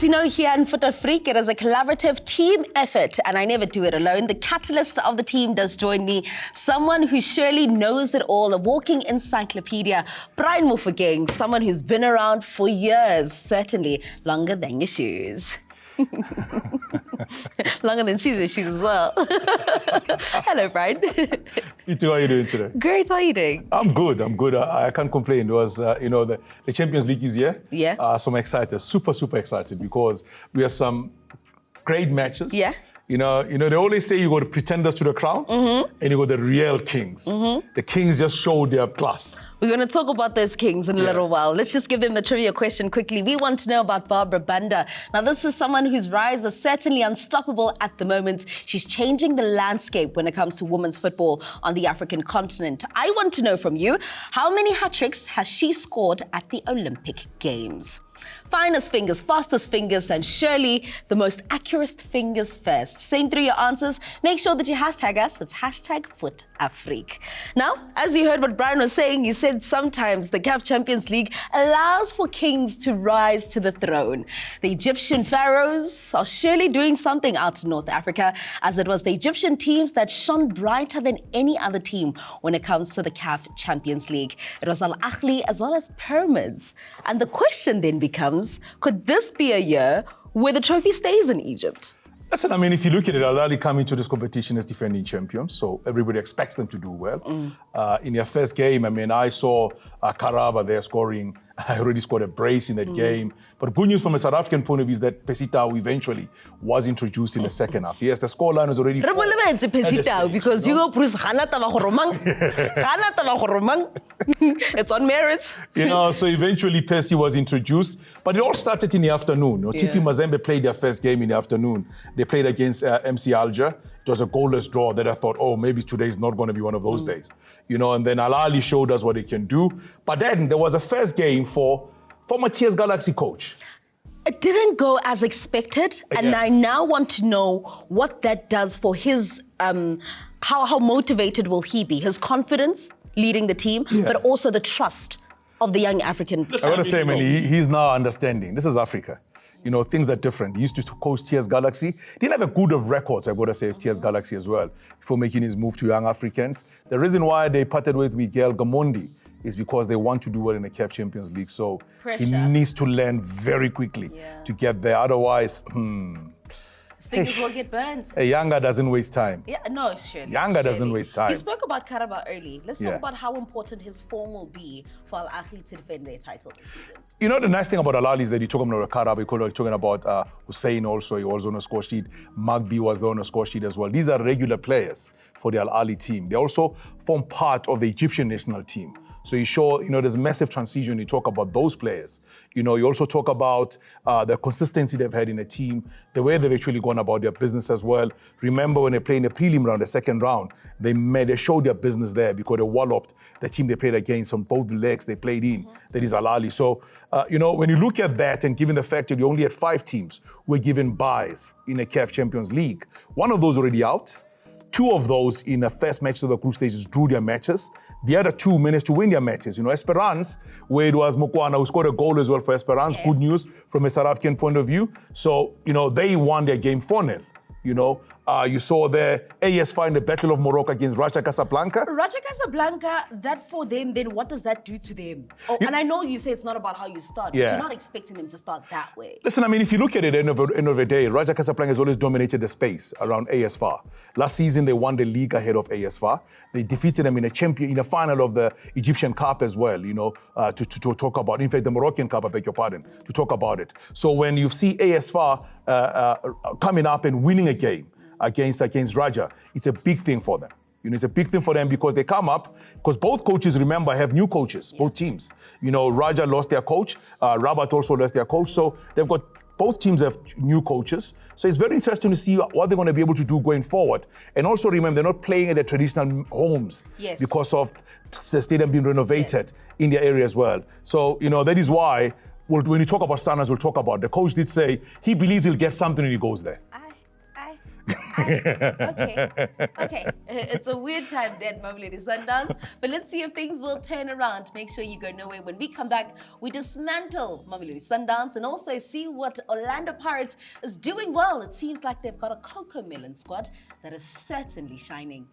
you know, here in Fut-Afrique, it is a collaborative team effort, and I never do it alone. The catalyst of the team does join me, someone who surely knows it all, a walking encyclopedia, Brian Mofokeng, someone who's been around for years, certainly longer than your shoes. Longer than Caesar's shoes as well. Hello, Brian. You two, how are you doing today? Great, how are you doing? I'm good. I can't complain. It was, the Champions League is here. Yeah. So I'm excited, super excited because we have some great matches. Yeah. You know, they always say you got the pretenders to the crown and you got the real kings. The kings just show their class. We're going to talk about those kings in a little while. Let's just give them the trivia question quickly. We want to know about Barbara Banda. Now, this is someone whose rise is certainly unstoppable at the moment. She's changing the landscape when it comes to women's football on the African continent. I want to know from you, how many hat-tricks has she scored at the Olympic Games? Finest fingers, fastest fingers, and surely the most accurate fingers first. Send through your answers. Make sure that you hashtag us. It's hashtag Fut-Afrique. Now, as you heard what Brian was saying, he said sometimes the CAF Champions League allows for kings to rise to the throne. The Egyptian pharaohs are surely doing something out in North Africa, as it was the Egyptian teams that shone brighter than any other team when it comes to the CAF Champions League. It was Al Ahly as well as Pyramids. And the question then becomes, could this be a year where the trophy stays in Egypt? Listen, I mean, if you look at it, Al Ahly come into this competition as defending champions, so everybody expects them to do well. In their first game, I mean, I saw Karaba there scoring. I already scored a brace in that game. But good news from a South African point of view is that Pesitao eventually was introduced in the second half. Yes, the scoreline was already... Because you go it's on merits. You know, so eventually Percy was introduced. But it all started in the afternoon. TP Mazembe played their first game in the afternoon. They played against MC Alger. It was a goalless draw that I thought, oh, maybe today's not going to be one of those days. You know, and then Al Ahly showed us what they can do. But then there was a first game for former TS Galaxy coach. It didn't go as expected, and I now want to know what that does for his, how motivated will he be? His confidence leading the team, but also the trust of the young African. I got to say, man, he's now understanding. This is Africa. You know, things are different. He used to coach TS Galaxy. Didn't have a good of records, I've got to say, TS Galaxy as well, before making his move to Young Africans. The reason why they parted with Miguel Gamondi is because they want to do well in the CAF Champions League. So he needs to learn very quickly to get there. Otherwise, his fingers will get burnt. A Yanga doesn't waste time. Yeah, no, surely. Yanga doesn't waste time. You spoke about Karaba early. Let's talk about how important his form will be for Al Ahly to defend their title this season. You know, the nice thing about Al Ahly is that you're talking about Karaba, you're talking about Hussein also, he was on a score sheet. Magbi was there on a score sheet as well. These are regular players for the Al Ahly team. They also form part of the Egyptian national team. So you show, there's a massive transition. You talk about those players. You also talk about the consistency they've had in the team, the way they've actually gone about their business as well. Remember when they played in the prelim round, the second round, they showed their business there because they walloped the team they played against on both legs they played in, that is Al Ahly. So, when you look at that and given the fact that you only had 5 teams who were given buys in the CAF Champions League, one of those already out. 2 of those in the first match of the group stages drew their matches. The other 2 managed to win their matches. Esperance, where it was Mokwana who scored a goal as well for Esperance. Good news from a South African point of view. So, they won their game 4-0. You saw the AS find the Battle of Morocco against Raja Casablanca. Raja Casablanca, that for them, then what does that do to them? And I know you say it's not about how you start, but you're not expecting them to start that way. Listen, I mean, if you look at it at the end of the day, Raja Casablanca has always dominated the space around AS FAR. Last season, they won the league ahead of AS FAR. They defeated them in a final of the Egyptian Cup as well, to talk about, in fact, the Moroccan Cup, I beg your pardon, to talk about it. So when you see AS FAR coming up and winning a game against Raja, it's a big thing for them. It's a big thing for them because they come up, because both coaches, remember, have new coaches, both teams. Raja lost their coach, Rabat also lost their coach, so they've got, both teams have new coaches. So it's very interesting to see what they're going to be able to do going forward. And also remember, they're not playing at their traditional homes because of the stadium being renovated in their area as well. So, that is why, when you talk about Sanas, we'll talk about, the coach did say he believes he'll get something when he goes there. Okay. It's a weird time then, Mamelodi Sundowns. But let's see if things will turn around. Make sure you go nowhere. When we come back, we dismantle Mamelodi Sundowns and also see what Orlando Pirates is doing well. It seems like they've got a cocoa melon squad that is certainly shining.